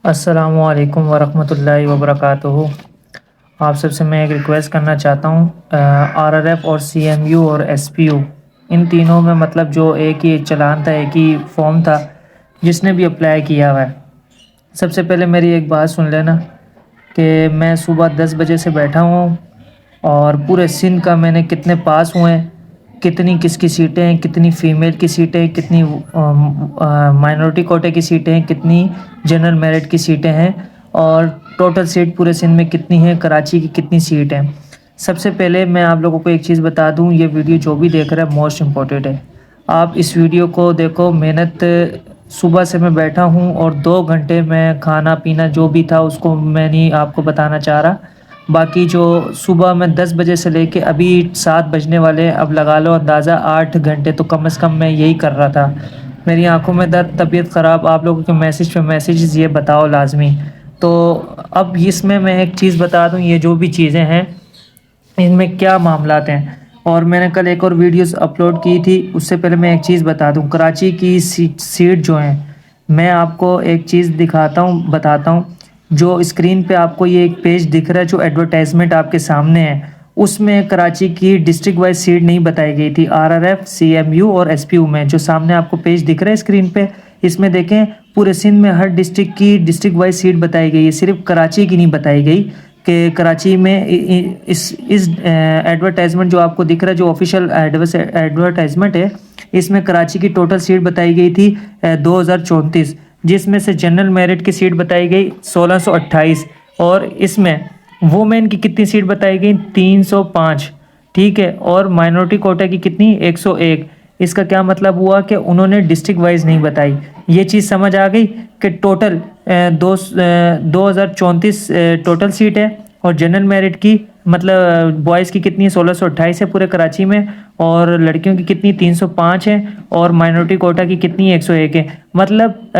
अस्सलामुअलैकुम वरहमतुल्लाहि वबरकातुहू। आप सबसे मैं एक रिक्वेस्ट करना चाहता हूँ। आरआरएफ और सीएमयू और एसपीयू इन तीनों में मतलब जो एक ही चालान था, एक ही फॉर्म था, जिसने भी अप्लाई किया हुआ है, सबसे पहले मेरी एक बात सुन लेना कि मैं सुबह 10 बजे से बैठा हुआ हूँ और पूरे सिंध का मैंने कितने पास हुए हैं, कितनी किसकी सीटें हैं, कितनी फ़ीमेल की सीटें हैं, कितनी माइनॉरिटी कोटे की सीटें हैं, कितनी जनरल मेरिट की सीटें हैं और टोटल सीट पूरे सिंध में कितनी है, कराची की कितनी सीट है। सबसे पहले मैं आप लोगों को एक चीज़ बता दूं, ये वीडियो जो भी देख रहा है मोस्ट इम्पॉर्टेंट है। आप इस वीडियो को देखो, मेहनत सुबह से मैं बैठा हूं और 2 घंटे मैं खाना पीना जो भी था उसको मैं नहीं आपको बताना चाह रहा। बाकी जो सुबह मैं 10 बजे से लेके अभी 7 बजने वाले हैं, अब लगा लो अंदाज़ा 8 घंटे तो कम से कम मैं यही कर रहा था। मेरी आंखों में दर्द, तबीयत ख़राब, आप लोगों के मैसेज पे मैसेजेस ये बताओ लाजमी। तो अब इसमें मैं एक चीज़ बता दूं, ये जो भी चीज़ें हैं इनमें क्या मामलात हैं। और मैंने कल एक और वीडियोस अपलोड की थी, उससे पहले मैं एक चीज़ बता दूं, कराची की सीट जो है, मैं आपको एक चीज़ दिखाता हूं, बताता हूं। जो स्क्रीन पे आपको ये एक पेज दिख रहा है, जो एडवर्टाइजमेंट आपके सामने है, उसमें कराची की डिस्ट्रिक्ट वाइज सीट नहीं बताई गई थी। आरआरएफ, सीएमयू और एसपीयू में जो सामने आपको पेज दिख रहा है स्क्रीन पे, इसमें देखें पूरे सिंध में हर डिस्ट्रिक्ट की डिस्ट्रिक्ट वाइज सीट बताई गई है, सिर्फ कराची की नहीं बताई गई। कि कराची में इस एडवर्टाइजमेंट जो आपको दिख रहा है, जो ऑफिशियल एडवर्टाइजमेंट है, इसमें कराची की टोटल सीट बताई गई थी 2034, जिसमें से जनरल मेरिट की सीट बताई गई 1628 और इसमें वुमेन की कितनी सीट बताई गई 305, ठीक है। और माइनॉरिटी कोटा की कितनी 101। इसका क्या मतलब हुआ कि उन्होंने डिस्ट्रिक्ट वाइज नहीं बताई। ये चीज़ समझ आ गई कि टोटल 2034 टोटल सीट है और जनरल मेरिट की मतलब बॉयज़ की कितनी 1628 है पूरे कराची में, और लड़कियों की कितनी 305 है, और माइनॉरिटी कोटा की कितनी 101 है। मतलब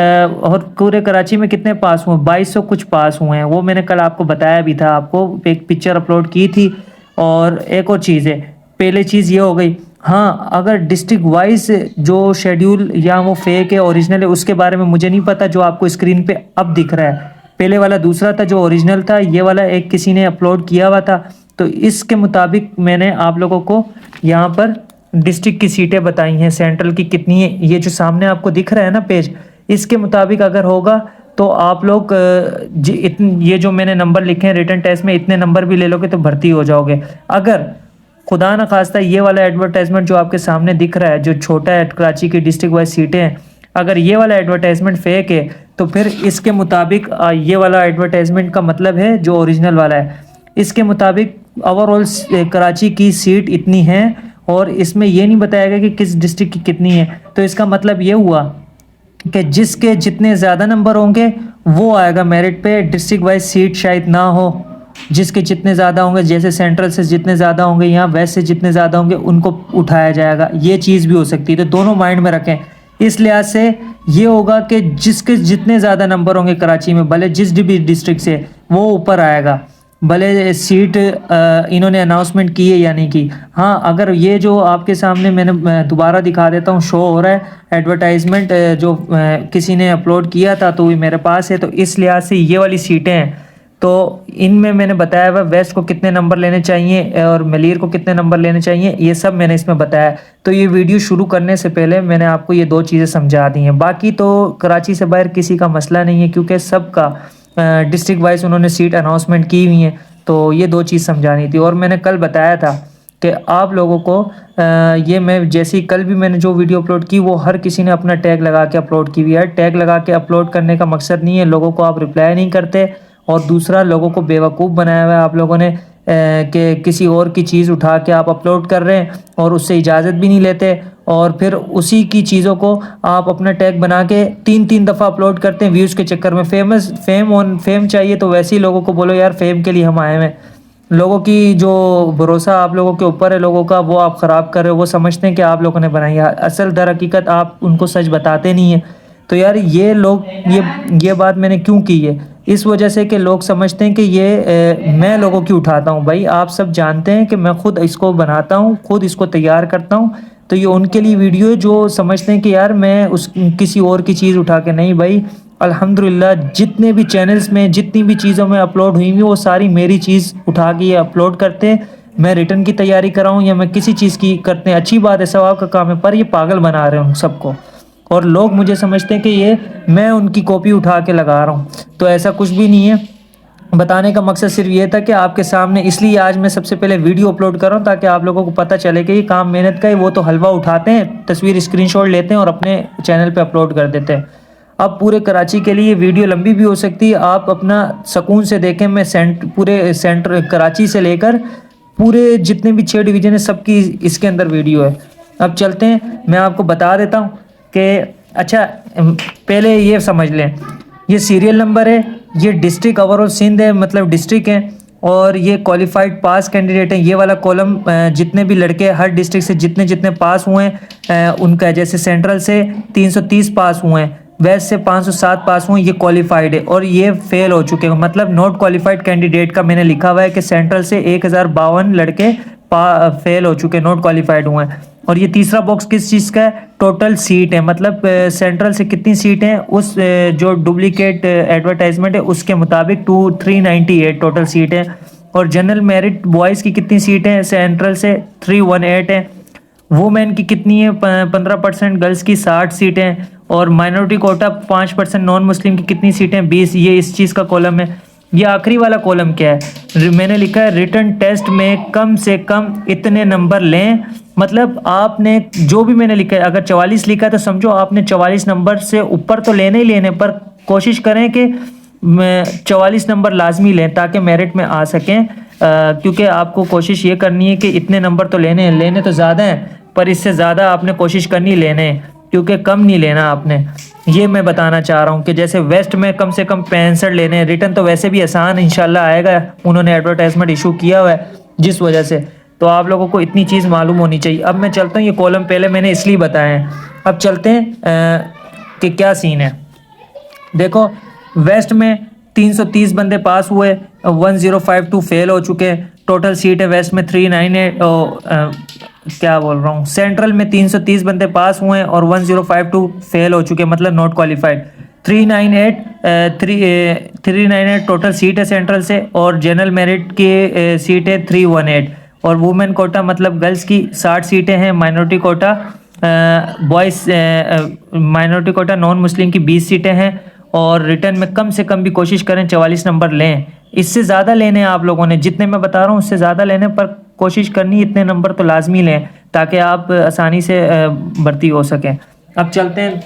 और पूरे कराची में कितने पास हुए 2200 कुछ पास हुए हैं, वो मैंने कल आपको बताया भी था, आपको एक पिक्चर अपलोड की थी। और एक और चीज़ है, पहले चीज़ ये हो गई। हाँ, अगर डिस्ट्रिक्ट वाइज जो शेड्यूल या वो फेक है ओरिजिनल है उसके बारे में मुझे नहीं पता, जो आपको स्क्रीन पे अब दिख रहा है। पहले वाला दूसरा था जो ओरिजिनल था, ये वाला एक किसी ने अपलोड किया हुआ था। तो इसके मुताबिक मैंने आप लोगों को यहाँ पर डिस्ट्रिक्ट की सीटें बताई हैं, सेंट्रल की कितनी है, ये जो सामने आपको दिख रहा है ना पेज, इसके मुताबिक अगर होगा तो आप लोग ये जो मैंने नंबर लिखे हैं रिटन टेस्ट में, इतने नंबर भी ले लोगे तो भर्ती हो जाओगे। अगर खुदा न खास्ता ये वाला एडवर्टाइजमेंट जो आपके सामने दिख रहा है, जो छोटा है, कराची की डिस्ट्रिक्ट वाइज सीटें हैं, अगर ये वाला एडवर्टाइजमेंट फेक है तो फिर इसके मुताबिक ये वाला एडवर्टाइजमेंट का मतलब है जो ओरिजिनल वाला है, इसके मुताबिक ओवरऑल कराची की सीट इतनी है और इसमें ये नहीं बताया गया कि किस डिस्ट्रिक्ट की कितनी है। तो इसका मतलब ये हुआ कि जिसके जितने ज़्यादा नंबर होंगे वो आएगा मेरिट पे, डिस्ट्रिक्ट वाइज सीट शायद ना हो। जिसके जितने ज़्यादा होंगे, जैसे सेंट्रल से जितने ज़्यादा होंगे, यहाँ वेस्ट से जितने ज़्यादा होंगे, उनको उठाया जाएगा। ये चीज़ भी हो सकती है, तो दोनों माइंड में रखें। इस लिहाज से ये होगा कि जिसके जितने ज़्यादा नंबर होंगे कराची में, भले जिस भी डिस्ट्रिक्ट से, वो ऊपर आएगा, भले सीट इन्होंने अनाउंसमेंट की है या नहीं की। हाँ, अगर ये जो आपके सामने मैंने दोबारा दिखा देता हूँ, शो हो रहा है एडवर्टाइजमेंट जो किसी ने अपलोड किया था, तो ये मेरे पास है। तो इस लिहाज से ये वाली सीटें हैं, तो इनमें मैंने बताया हुआ वेस्ट को कितने नंबर लेने चाहिए और मलीर को कितने नंबर लेने चाहिए, ये सब मैंने इसमें बताया। तो ये वीडियो शुरू करने से पहले मैंने आपको ये 2 चीज़ें समझा दी हैं। बाकी तो कराची से बाहर किसी का मसला नहीं है, क्योंकि सबका डिस्ट्रिक्ट वाइज उन्होंने सीट अनाउंसमेंट की हुई हैं। तो ये 2 चीज़ समझानी थी। और मैंने कल बताया था कि आप लोगों को ये मैं जैसी कल भी मैंने जो वीडियो अपलोड की, वो हर किसी ने अपना टैग लगा के अपलोड की हुई है। टैग लगा के अपलोड करने का मकसद नहीं है लोगों को आप रिप्लाई नहीं करते, और दूसरा लोगों को बेवकूफ़ बनाया हुआ है आप लोगों ने कि किसी और की चीज़ उठा के आप अपलोड कर रहे हैं और उससे इजाज़त भी नहीं लेते, और फिर उसी की चीज़ों को आप अपना टैग बना के 3-3 दफ़ा अपलोड करते हैं व्यूज़ के चक्कर में। फेम चाहिए तो वैसे ही लोगों को बोलो यार फेम के लिए हम आए हैं। लोगों की जो भरोसा आप लोगों के ऊपर है लोगों का, वो आप ख़राब कर रहे हो। वो समझते हैं कि आप लोगों ने बनाई है, असल दर हकीकत आप उनको सच बताते नहीं हैं। तो यार ये लोग ये बात मैंने क्यों की है, इस वजह से कि लोग समझते हैं कि ये मैं लोगों की उठाता हूँ। भाई आप सब जानते हैं कि मैं खुद इसको बनाता हूँ, खुद इसको तैयार करता हूँ। तो ये उनके लिए वीडियो है जो समझते हैं कि यार मैं उस किसी और की चीज़ उठा के, नहीं भाई, अल्हम्दुलिल्लाह जितने भी चैनल्स में जितनी भी चीज़ों में अपलोड हुई हुई वो सारी मेरी चीज़ उठा के ये अपलोड करते हैं। मैं रिटर्न की तैयारी कर रहा हूँ या मैं किसी चीज़ की करते हैं, अच्छी बात है, सवाब का काम है, पर ये पागल बना रहे हैं उन सबको, और लोग मुझे समझते हैं कि ये मैं उनकी कॉपी उठा के लगा रहा हूँ। तो ऐसा कुछ भी नहीं है। बताने का मकसद सिर्फ ये था कि आपके सामने, इसलिए आज मैं सबसे पहले वीडियो अपलोड कर रहा हूँ ताकि आप लोगों को पता चले कि ये काम मेहनत का है। वो तो हलवा उठाते हैं, तस्वीर स्क्रीनशॉट लेते हैं और अपने चैनल पे अपलोड कर देते हैं। अब पूरे कराची के लिए वीडियो लंबी भी हो सकती है, आप अपना सुकून से देखें। मैं पूरे सेंटर कराची से लेकर पूरे जितने भी 6 डिवीज़न है सबकी इसके अंदर वीडियो है। अब चलते हैं, मैं आपको बता देता हूँ कि अच्छा पहले ये समझ लें, ये सीरियल नंबर है, ये डिस्ट्रिक्ट ओवरऑल सिंध है, मतलब डिस्ट्रिक्ट है, और ये क्वालिफाइड पास कैंडिडेट हैं। ये वाला कॉलम जितने भी लड़के हर डिस्ट्रिक्ट से जितने जितने पास हुए हैं उनका, जैसे सेंट्रल से 330 पास हुए हैं, वेस्ट से 507 पास हुए, ये क्वालिफाइड है, और ये फेल हो चुके हैं, मतलब नॉट क्वालिफाइड कैंडिडेट का मैंने लिखा हुआ है कि सेंट्रल से 1052 लड़के फेल हो चुके, नॉट क्वालिफाइड हुए हैं। और ये तीसरा बॉक्स किस चीज़ का है? टोटल सीट है, मतलब सेंट्रल से कितनी सीट हैं उस जो डुप्लीकेट एडवर्टाइजमेंट है उसके मुताबिक 398 टोटल सीट है। और जनरल मेरिट बॉयज़ की कितनी सीट हैं? सेंट्रल से 318 है। वुमेन की कितनी है? 15%, गर्ल्स की 60 सीटें। और माइनॉरिटी कोटा 5%, नॉन मुस्लिम की कितनी सीटें? 20। ये इस चीज़ का कॉलम है। ये आखिरी वाला कॉलम क्या है? मैंने लिखा है रिटन टेस्ट में कम से कम इतने नंबर लें, मतलब आपने जो भी मैंने लिखा है, अगर 44 लिखा है तो समझो आपने 44 नंबर से ऊपर तो लेने ही लेने, पर कोशिश करें कि 44 नंबर लाजमी लें ताकि मेरिट में आ सकें। क्योंकि आपको कोशिश ये करनी है कि इतने नंबर तो लेने तो ज़्यादा हैं, पर इससे ज़्यादा आपने कोशिश करनी लेने, क्योंकि कम नहीं लेना आपने। ये मैं बताना चाह रहा हूँ कि जैसे वेस्ट में कम से कम 65 लेने हैं। रिटर्न तो वैसे भी आसान इंशाल्लाह आएगा, उन्होंने एडवर्टाइजमेंट इशू किया हुआ है जिस वजह से, तो आप लोगों को इतनी चीज़ मालूम होनी चाहिए। अब मैं चलता हूँ, ये कॉलम पहले मैंने इसलिए बताए हैं। अब चलते हैं कि क्या सीन है। देखो वेस्ट में 330 बंदे पास हुए, 1052 फेल हो चुके, टोटल सीट है वेस्ट में 398 क्या बोल रहा हूँ, सेंट्रल में 330 बंदे पास हुए और 1052 फेल हो चुके, मतलब नॉट क्वालिफाइड। 398 टोटल सीट है सेंट्रल से, और जनरल मेरिट की सीट है 318। और वुमेन कोटा मतलब गर्ल्स की 60 सीटें हैं। Minority quota boys minority quota non Muslim की 20 सीटें हैं। और रिटर्न में कम से कम भी कोशिश करें 44 नंबर लें, इससे ज़्यादा लेने हैं आप लोगों ने, जितने मैं बता रहा हूँ उससे ज़्यादा लेने, पर कोशिश करनी इतने नंबर तो लाजमी लें ताकि आप आसानी से भर्ती हो सकें। अब चलते हैं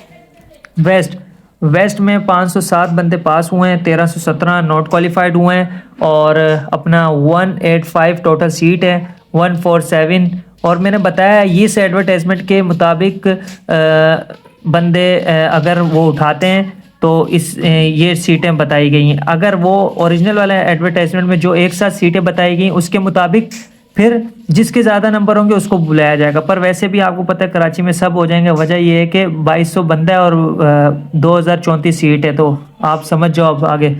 वेस्ट में 507 बंदे पास हुए हैं, 1317 नॉट क्वालिफाइड हुए हैं, और अपना 185 टोटल सीट है, 147। और मैंने बताया ये इस एडवर्टाइजमेंट के मुताबिक बंदे अगर वो उठाते हैं तो ये सीटें बताई गई हैं। अगर वो ओरिजिनल वाला एडवर्टाइजमेंट में जो एक साथ सीटें बताई गई उसके मुताबिक फिर जिसके ज़्यादा नंबर होंगे उसको बुलाया जाएगा, पर वैसे भी आपको पता है कराची में सब हो जाएंगे। वजह ये है कि 2200 बंदा है और 2034 सीट है, तो आप समझ जाओ अब आगे।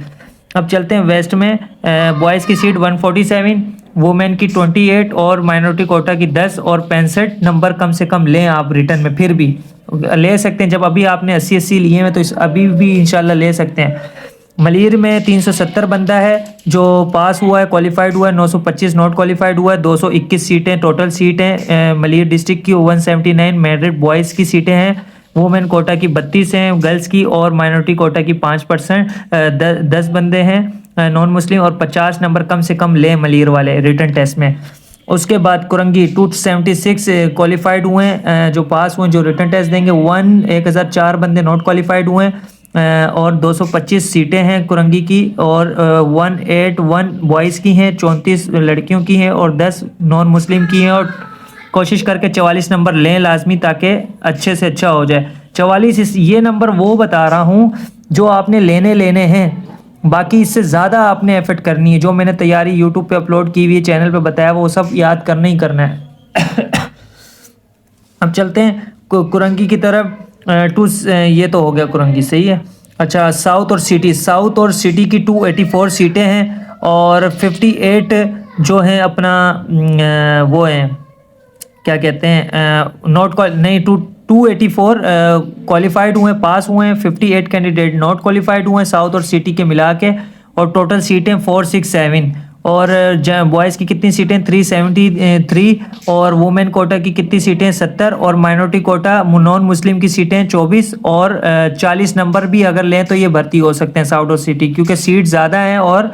अब चलते हैं वेस्ट में बॉयज़ की सीट 147, वुमेन की 28 और माइनॉरिटी कोटा की 10 और 65 नंबर कम से कम लें आप। रिटर्न में फिर भी ले सकते हैं, जब अभी आपने 80 लिए हैं तो अभी भी इंशाल्लाह ले सकते हैं। मलिर में 370 बंदा है जो पास हुआ है, क्वालिफाइड हुआ है, 925 नॉट क्वालिफाइड हुआ है, 221 सीटें टोटल सीटें मलिर डिस्ट्रिक्ट की, 179 मेरिट बॉयज़ की सीटें हैं, वुमेन कोटा की 32 हैं गर्ल्स की, और माइनॉरिटी कोटा की 5% 10 बंदे हैं नॉन मुस्लिम, और 50 नंबर कम से कम ले मलिर वाले रिटर्न टेस्ट में। उसके बाद कुरंगी 276 क्वालिफाइड हुए हैं जो पास हुए, जो रिटर्न टेस्ट देंगे। 1004 बंदे नॉट क्वालिफाइड हुए हैं और 225 सीटें हैं कुरंगी की, और 181 बॉयज़ की हैं, 34 लड़कियों की हैं और 10 नॉन मुस्लिम की हैं। और कोशिश करके 44 नंबर लें लाजमी ताकि अच्छे से अच्छा हो जाए। 44 ये नंबर वो बता रहा हूँ जो आपने लेने हैं, बाकी इससे ज़्यादा आपने एफर्ट करनी है। जो मैंने तैयारी यूट्यूब पे अपलोड की हुई है, चैनल पे बताया, वो सब याद करना ही करना है। अब चलते हैं कुरंगी की तरफ। ये तो हो गया कुरंगी, सही है। अच्छा साउथ और सिटी की 284 सीटें हैं और 58 जो हैं अपना वो हैं क्या कहते हैं 284 क्वालिफाइड हुए हैं, पास हुए हैं, 58 कैंडिडेट नॉट क्वालिफाइड हुए हैं साउथ और सिटी के मिला के, और टोटल सीटें 467। और बॉयज़ की कितनी सीटें 373, और वुमेन कोटा की कितनी सीटें 70, और माइनॉरिटी कोटा नॉन मुस्लिम की सीटें 24, और 40 नंबर भी अगर लें तो ये भर्ती हो सकते हैं साउथ और सिटी, क्योंकि सीट ज़्यादा हैं और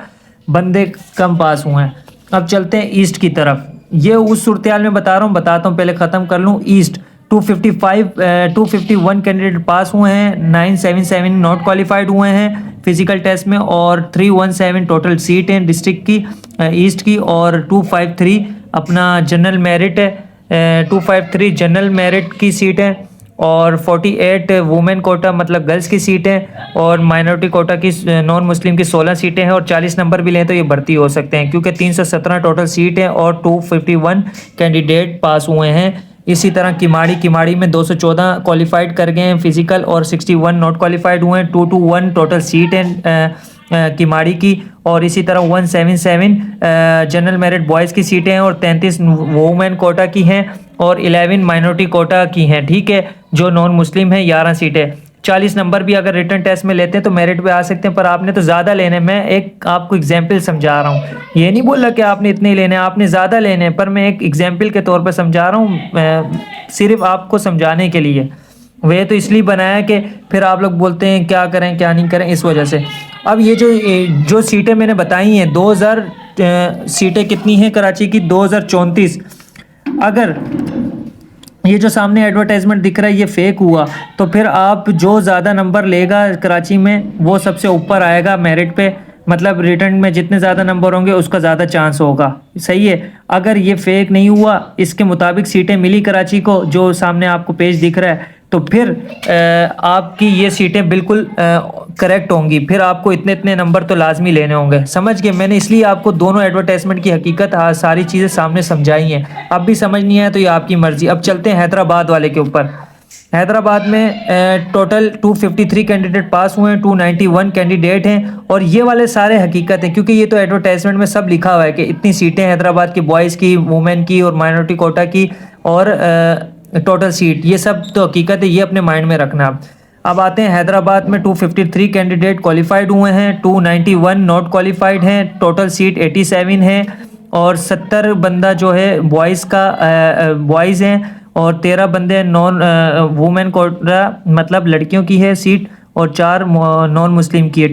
बंदे कम पास हुए हैं। अब चलते हैं ईस्ट की तरफ। ये उस सूरत में बताता हूँ, पहले ख़त्म कर लूँ। ईस्ट 251 कैंडिडेट पास हुए हैं, 977 नॉट क्वालिफाइड हुए हैं फिजिकल टेस्ट में, और 317 टोटल सीट हैं डिस्ट्रिक्ट की ईस्ट की, और 253 अपना जनरल मेरिट है, 253 जनरल मेरिट की सीट है, और 48 वुमेन कोटा मतलब गर्ल्स की सीट है, और माइनॉरिटी कोटा की नॉन मुस्लिम की 16 सीटें हैं, और 40 नंबर भी लें तो ये भर्ती हो सकते हैं, क्योंकि 317 टोटल सीट है और 251 कैंडिडेट पास हुए हैं। इसी तरह किमाड़ी में 214 क्वालिफाइड कर गए हैं फिजिकल, और 61 नॉट क्वालिफाइड हुए हैं। 221 टोटल सीट हैं किमाड़ी की, और इसी तरह 177 जनरल मेरिट बॉयज़ की सीटें हैं, और 33 वुमेन कोटा की हैं, और 11 माइनॉरिटी कोटा की हैं, ठीक है, जो नॉन मुस्लिम है 11 सीटें। 40 नंबर भी अगर रिटर्न टेस्ट में लेते हैं तो मेरिट पे आ सकते हैं, पर आपने तो ज़्यादा लेने। मैं एक आपको एग्जाम्पल समझा रहा हूँ, ये नहीं बोला कि आपने इतने ही लेने, आपने ज़्यादा लेने, पर मैं एक एग्जाम्पल के तौर पर समझा रहा हूँ, सिर्फ आपको समझाने के लिए। वह तो इसलिए बनाया कि फिर आप लोग बोलते हैं क्या करें क्या नहीं करें, इस वजह से। अब ये जो सीटें मैंने बताई हैं 2000 सीटें कितनी हैं कराची की, 2034। अगर ये जो सामने एडवर्टाइजमेंट दिख रहा है ये फेक हुआ तो फिर आप जो ज़्यादा नंबर लेगा कराची में वो सबसे ऊपर आएगा मेरिट पे, मतलब रिटर्न में जितने ज़्यादा नंबर होंगे उसका ज़्यादा चांस होगा, सही है। अगर ये फेक नहीं हुआ, इसके मुताबिक सीटें मिली कराची को जो सामने आपको पेज दिख रहा है, तो फिर आपकी ये सीटें बिल्कुल करेक्ट होंगी, फिर आपको इतने इतने नंबर तो लाजमी लेने होंगे, समझ गए। मैंने इसलिए आपको दोनों एडवर्टाइजमेंट की हकीकत सारी चीज़ें सामने समझाई हैं। अब भी समझ नहीं आया तो ये आपकी मर्ज़ी। अब चलते हैं हैदराबाद वाले के ऊपर। हैदराबाद में टोटल 253 कैंडिडेट पास हुए हैं, 291 कैंडिडेट हैं, और ये वाले सारे हकीकत हैं, क्योंकि ये तो एडवर्टाइजमेंट में सब लिखा हुआ है कि इतनी सीटें हैदराबाद की बॉयज़ की, वुमेन की और माइनॉरिटी कोटा की, और टोटल सीट, ये सब तो हकीकत है, ये अपने माइंड में रखना। अब आते हैं हैदराबाद में 253 कैंडिडेट क्वालिफाइड हुए हैं, 291 नॉट क्वालिफाइड हैं, टोटल सीट 87 है, और 70 बंदा जो है बॉयज़ का बॉयज़ हैं, और 13 बंदे नॉन वुमेन कोटा मतलब लड़कियों की है सीट, और 4 नॉन मुस्लिम की है।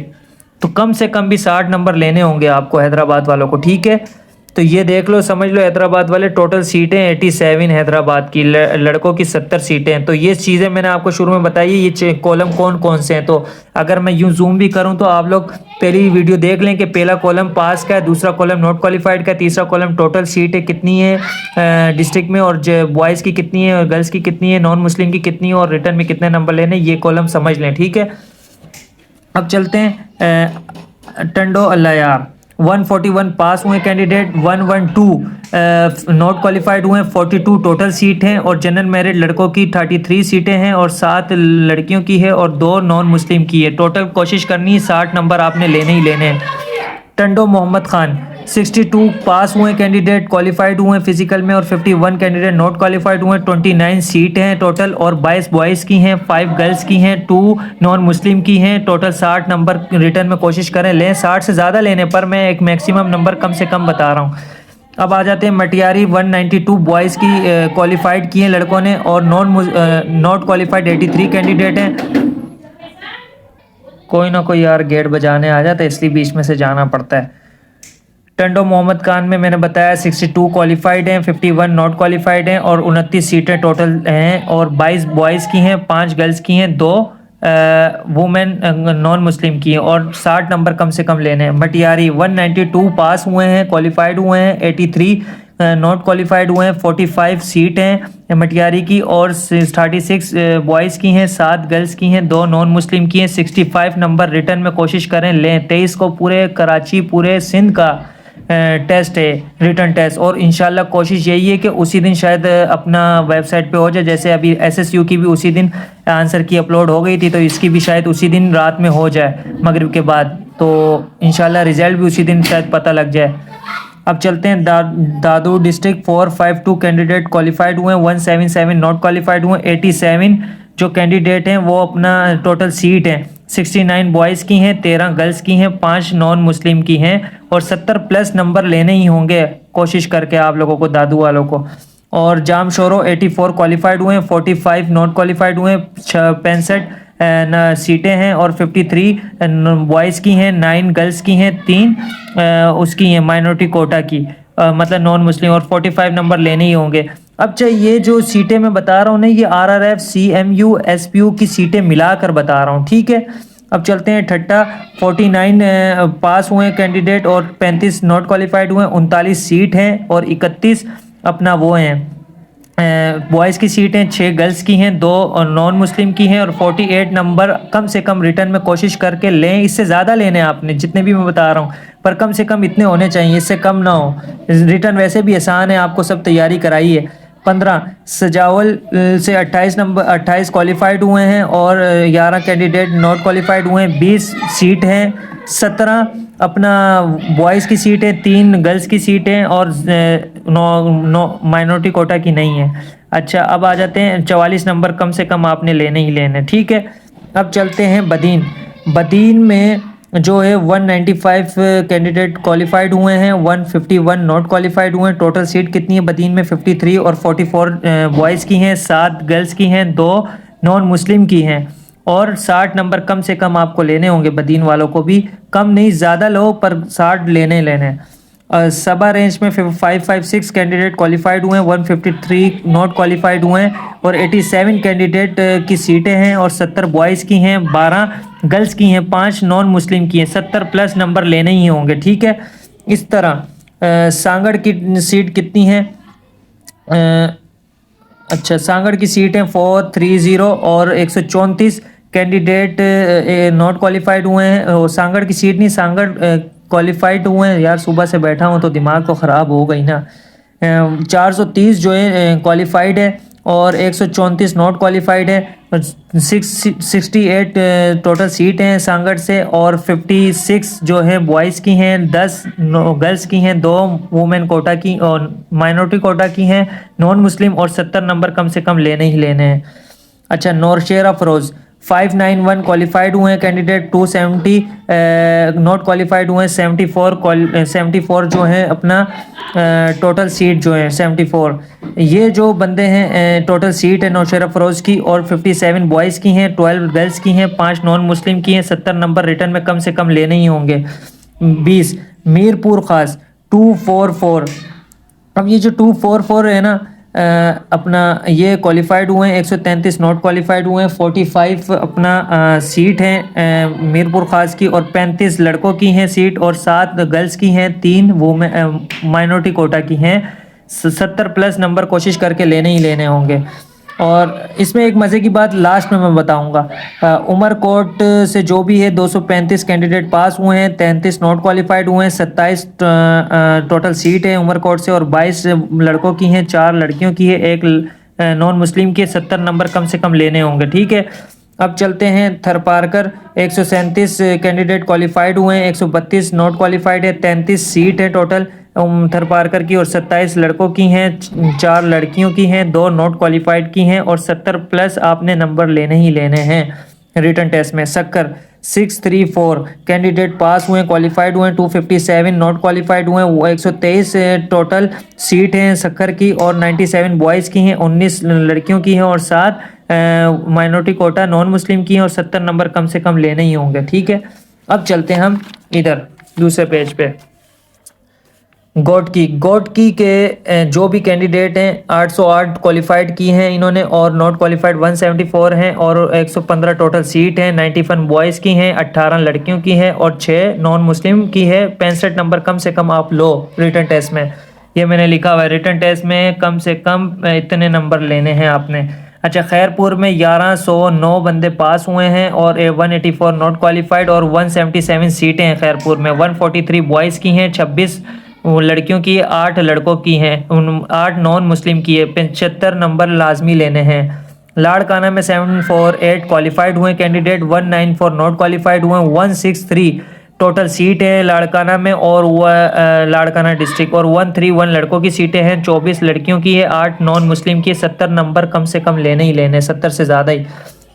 तो कम से कम भी 60 नंबर लेने होंगे आपको हैदराबाद वालों को, ठीक है। तो ये देख लो, समझ लो, हैदराबाद वाले टोटल सीटें 87 हैदराबाद की, लड़कों की 70 सीटें हैं। तो ये चीज़ें मैंने आपको शुरू में बताई, ये कॉलम कौन कौन से हैं। तो अगर मैं यूँ जूम भी करूँ तो आप लोग पहली वीडियो देख लें कि पहला कॉलम पास का है, दूसरा कॉलम नॉट क्वालिफाइड का है, तीसरा कॉलम टोटल सीटें कितनी है डिस्ट्रिक्ट में, और बॉयज़ की कितनी है और गर्ल्स की कितनी है, नॉन मुस्लिम की कितनी है, और रिटर्न में कितने नंबर लेने, ये कॉलम समझ लें, ठीक है। अब चलते हैं टंडो अल्लायार। 141 पास हुए कैंडिडेट, 112 नॉट क्वालिफाइड हुए, 42 टोटल सीट हैं, और जनरल मेरिट लड़कों की 33 सीटें हैं, और 7 लड़कियों की है, और 2 नॉन मुस्लिम की है। टोटल कोशिश करनी है 60 नंबर आपने लेने ही लेने हैं। टंडो मोहम्मद खान 62 पास हुए कैंडिडेट क्वालिफाइड हुए फिजिकल में, और 51 कैंडिडेट नॉट क्वालिफाइड हुए। 29 सीट हैं टोटल, और 22 बॉयज़ की हैं, 5 गर्ल्स की हैं, 2 नॉन मुस्लिम की हैं। टोटल 60 नंबर रिटर्न में कोशिश करें लें, 60 से ज़्यादा लेने, पर मैं एक मैक्सिमम नंबर कम से कम बता रहा हूँ। अब आ जाते हैं मटियारी। 192 बॉयज़ की क्वालिफाइड की हैं लड़कों ने, और नॉट क्वालिफाइड 83 कैंडिडेट हैं। कोई ना कोई यार गेट बजाने आ जाता है, इसलिए बीच में से जाना पड़ता है। टंडो मोहम्मद खान में मैंने बताया 62 क्वालिफाइड हैं, 51 नॉट क्वालिफाइड हैं, और 29 सीटें टोटल हैं, और 22 बॉयज़ की हैं, 5 गर्ल्स की हैं, 2 वुमेन नॉन मुस्लिम की हैं, और 60 नंबर कम से कम लेने हैं। मटियारी 192 पास हुए हैं क्वालिफाइड हुए हैं, 83 नॉट क्वालिफाइड हुए हैं, 45 सीट हैं मटियारी की, और 36 बॉयज़ की हैं, 7 गर्ल्स की हैं, 2 नॉन मुस्लिम की हैं। 65 नंबर रिटर्न में कोशिश करें लें। 23 को पूरे कराची पूरे सिंध का टेस्ट है, रिटर्न टेस्ट, और इंशाल्लाह कोशिश यही है कि उसी दिन शायद अपना वेबसाइट पे हो जाए। जैसे अभी SSU की भी उसी दिन आंसर की अपलोड हो गई थी, तो इसकी भी शायद उसी दिन रात में हो जाए मगरिब के बाद, तो इंशाल्लाह रिज़ल्ट भी उसी दिन शायद पता लग जाए। अब चलते हैं दादू डिस्ट्रिक्ट 452 कैंडिडेट क्वालिफाइड हुए हैं, 177 नॉट क्वालिफाइड हुए, 87 जो कैंडिडेट हैं वो अपना टोटल सीट है 69 बॉयज़ की हैं, 13 गर्ल्स की हैं, 5 नॉन मुस्लिम की हैं और 70 प्लस नंबर लेने ही होंगे कोशिश करके आप लोगों को, दादू वालों को। और जाम शोरो 84 क्वालिफाइड हुए हैं, 45 नॉट क्वालिफाइड हुए हैं, 65 सीटें हैं और 53 बॉयज़ की हैं, 9 गर्ल्स की हैं, 3 उसकी हैं माइनॉरिटी कोटा की, मतलब नॉन मुस्लिम, और 45 नंबर लेने ही होंगे। अब चाहे ये जो सीटें मैं बता रहा हूँ ना, ये RRF CMU SPU की सीटें मिलाकर बता रहा हूँ, ठीक है। अब चलते हैं ठट्टा 49 पास हुए कैंडिडेट और 35 नॉट क्वालिफाइड हुए, 39 सीट हैं और 31 अपना वो हैं बॉयज़ की सीटें, 6 गर्ल्स की हैं, 2 नॉन मुस्लिम की हैं और 48 नंबर कम से कम रिटर्न में कोशिश करके लें। इससे ज़्यादा लेने आपने जितने भी मैं बता रहा हूँ, पर कम से कम इतने होने चाहिए, इससे कम ना हो। रिटर्न वैसे भी आसान है, आपको सब तैयारी कराई है। 15 सजावल से 28 नंबर 28 क्वालिफाइड हुए हैं और 11 कैंडिडेट नॉट क्वालिफाइड हुए हैं, 20 सीट हैं, 17 अपना बॉयज़ की सीट है, 3 गर्ल्स की सीट हैं और 9 माइनॉरिटी कोटा की नहीं है। अच्छा, अब आ जाते हैं 44 नंबर कम से कम आपने लेने ही लेने, ठीक है। अब चलते हैं बदीन में जो है 195 कैंडिडेट क्वालिफाइड हुए हैं, 151 नॉट क्वालिफाइड हुए हैं। टोटल सीट कितनी है बदीन में? 53 और 44 बॉयज़ की हैं, 7 गर्ल्स की हैं, 2 नॉन मुस्लिम की हैं और 60 नंबर कम से कम आपको लेने होंगे। बदीन वालों को भी कम नहीं ज़्यादा लो, पर 60 लेने। सबा रेंज में 556 कैंडिडेट क्वालिफाइड हुए हैं, 153 नॉट क्वालिफाइड हुए हैं और 87 कैंडिडेट की सीटें हैं और 70 बॉयज़ की हैं, 12 गर्ल्स की हैं, 5 नॉन मुस्लिम की हैं। 70 प्लस नंबर लेने ही होंगे, ठीक है। इस तरह सांगड़ की सीट कितनी है? अच्छा, सांगड़ की सीट है 430 और 134 कैंडिडेट नॉट क्वालिफाइड हुए हैं। सांगड़ की सीट नहीं, सांगड़ क्वालिफाइड हुए हैं। यार सुबह से बैठा हूँ तो दिमाग तो ख़राब हो गई ना। 430 जो है क्वालिफाइड है और 134 नॉट क्वालिफाइड है। 68 टोटल सीट हैं सांगड़ से और 56 जो है बॉयज़ की हैं, 10 गर्ल्स की हैं, 2 वुमेन कोटा की और माइनॉरिटी कोटा की हैं, नॉन मुस्लिम, और 70 नंबर कम से कम लेने ही लेने हैं। अच्छा, नौशेरा फरोज़ 591 क्वालिफाइड हुए हैं कैंडिडेट, 270 नॉट क्वालिफाइड हुए हैं, 74 जो हैं अपना टोटल सीट जो है 74। ये जो बंदे हैं टोटल सीट है नौशेरा फरोज़ की और 57 बॉयज़ की हैं, 12 गर्ल्स की हैं, 5 नॉन मुस्लिम की हैं। 70 नंबर रिटर्न में कम से कम लेने ही होंगे। 20 मीरपुर ख़ास 244। अब ये जो 244 है ना, अपना ये क्वालिफाइड हुए हैं, 133 नॉट क्वालिफाइड हुए हैं, 45 अपना सीट हैं मीरपुर ख़ास की और 35 लड़कों की हैं सीट और 7 गर्ल्स की हैं, 3 वो माइनॉरिटी कोटा की हैं। 70 प्लस नंबर कोशिश करके लेने ही लेने होंगे। और इसमें एक मज़े की बात लास्ट में मैं बताऊंगा। उमरकोट से जो भी है 235 कैंडिडेट पास हुए हैं, 33 नॉट क्वालिफाइड हुए हैं, 27 टोटल सीट है उमरकोट से और 22 लड़कों की हैं, 4 लड़कियों की है, 1 नॉन मुस्लिम की है। 70 नंबर कम से कम लेने होंगे, ठीक है। अब चलते हैं थरपारकर 137 कैंडिडेट क्वालिफाइड हुए हैं, 132 नॉट क्वालिफाइड है, 33 सीट है टोटल थरपारकर की और 27 लड़कों की हैं, 4 लड़कियों की हैं, 2 नॉट क्वालिफाइड की हैं और 70 प्लस आपने नंबर लेने ही लेने हैं रिटर्न टेस्ट में। शक्कर 634 कैंडिडेट पास हुए क्वालिफाइड हुए, 257 नॉट क्वालिफाइड हुए, 123 टोटल सीट हैं शक्कर की और 97 बॉयज़ की हैं, 19 लड़कियों की हैं और 7 माइनॉरिटी कोटा नॉन मुस्लिम की हैं और 70 नंबर कम से कम लेने ही होंगे, ठीक है। अब चलते हैं हम इधर दूसरे पेज पे। गोटकी के जो भी कैंडिडेट हैं 808 क्वालिफाइड की हैं इन्होंने और नॉट क्वालिफाइड 174 हैं और 115 टोटल सीट हैं, 91 बॉयज़ की हैं, 18 लड़कियों की हैं और 6 नॉन मुस्लिम की है। 65 नंबर कम से कम आप लो रिटर्न टेस्ट में, ये मैंने लिखा हुआ है रिटर्न टेस्ट में कम से कम इतने नंबर लेने हैं आपने। अच्छा, खैरपुर में 1109 बंदे पास हुए हैं और 184 नॉट क्वालिफाइड और 177 सीटें हैं खैरपुर में। 143 बॉयज़ की हैं, 26 लड़कियों की, 8 लड़कों की हैं, 8 नॉन मुस्लिम की है। 75 नंबर लाजमी लेने हैं। लाड़काना में 748 क्वालिफाइड हुए कैंडिडेट, 194 नॉट क्वालिफाइड हुए, 163 टोटल सीट है लाड़काना में और वह लाड़काना डिस्ट्रिक्ट, और 131 लड़कों की सीटें हैं, 24 लड़कियों की है, 8 नॉन मुस्लिम की, 70 नंबर कम से कम लेने ही लेने, 70 से ज़्यादा ही।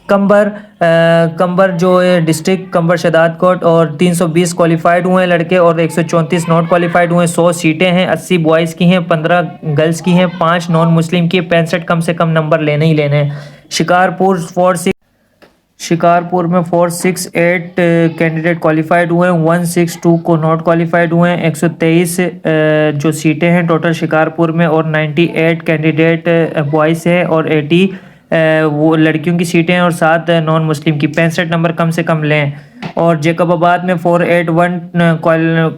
कंबर जो है डिस्ट्रिक्ट कंबर शदाद कोट, और 320 क्वालिफाइड हुए हैं लड़के और 134 नॉट क्वालिफाइड हुए हैं। 100 सीटें हैं, 80 बॉयज़ की हैं, 15 गर्ल्स की हैं, 5 नॉन मुस्लिम की, 65 कम से कम नंबर लेने ही लेने हैं। शिकारपुर में 468 कैंडिडेट क्वालिफाइड हुए हैं, 162 को नॉट क्वालिफाइड हुए हैं, 123 जो सीटें हैं टोटल शिकारपुर में, और 98 कैंडिडेट बॉयज़ है और 80 वो लड़कियों की सीटें हैं और 7 नॉन मुस्लिम की। 65 नंबर कम से कम लें। और जेकबाबाद में 481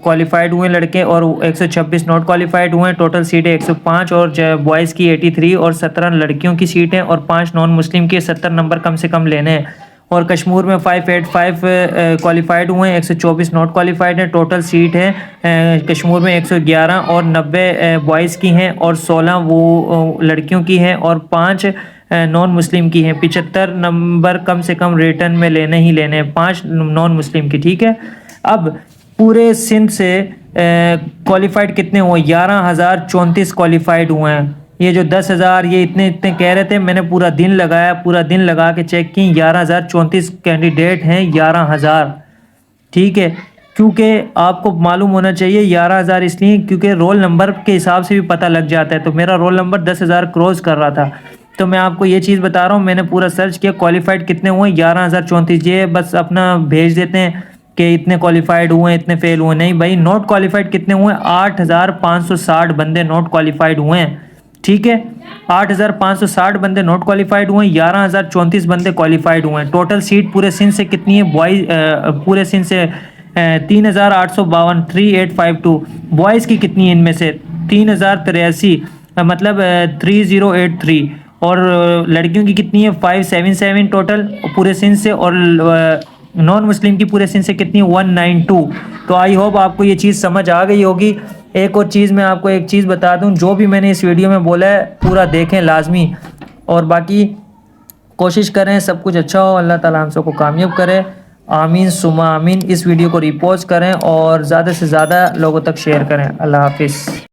क्वालिफाइड हुए लड़के और 126 नॉट क्वालिफाइड हुए हैं। टोटल सीटें 105 और बॉयज़ की 83 और 17 लड़कियों की सीटें और 5 नॉन मुस्लिम के, 70 नंबर कम से कम लेने हैं। और कश्मीर में 585 क्वालिफाइड हुए हैं, 124 नॉट क्वालिफाइड हैं। टोटल सीट है कश्मीर में 111 और 90 बॉयज़ की हैं और 16 वो लड़कियों की हैं और 5 नॉन मुस्लिम की हैं। 75 नंबर कम से कम रिटर्न में लेने ही लेने हैं, 5 नॉन मुस्लिम की। ठीक है, अब पूरे सिंध से क्वालिफाइड कितने हुए? 11,034 क्वालिफाइड हुए हैं। ये जो 10,000 ये इतने इतने कह रहे थे, मैंने पूरा दिन लगाया, पूरा दिन लगा के चेक की, 11,034 कैंडिडेट हैं, 11,000। ठीक है, क्योंकि आपको मालूम होना चाहिए 11,000 इसलिए क्योंकि रोल नंबर के हिसाब से भी पता लग जाता है। तो मेरा रोल नंबर 10,000 क्रॉस कर रहा था, तो मैं आपको ये चीज़ बता रहा हूँ। मैंने पूरा सर्च किया, क्वालिफाइड कितने हुए? 11,034। ये बस अपना भेज देते हैं कि इतने क्वालिफाइड हुए, इतने फेल हुए। नहीं भाई, नॉट क्वालिफाइड कितने हुए? 8,560 बंदे नॉट क्वालिफाइड हुए हैं। ठीक है, 8,560 बंदे नॉट क्वालिफाइड हुए, 11,034 बंदे क्वालिफाइड हुए हैं। टोटल सीट पूरे सिंध से कितनी है? बॉयज़ पूरे सिंध से 3,852, 3852। बॉयज़ की कितनी है इनमें से? 3,083, मतलब 3083। और लड़कियों की कितनी है? 577 टोटल पूरे सिंध से। और नॉन मुस्लिम की पूरे सिंध से कितनी? 192। तो आई होप आपको ये चीज़ समझ आ गई होगी। एक और चीज़ मैं आपको एक चीज़ बता दूं, जो भी मैंने इस वीडियो में बोला है पूरा देखें लाजमी, और बाकी कोशिश करें सब कुछ अच्छा हो, अल्लाह ताला हम सबको कामयाब करे। आमीन सुमा आमीन। इस वीडियो को रिपोस्ट करें और ज़्यादा से ज़्यादा लोगों तक शेयर करें। अल्लाह हाफिज़।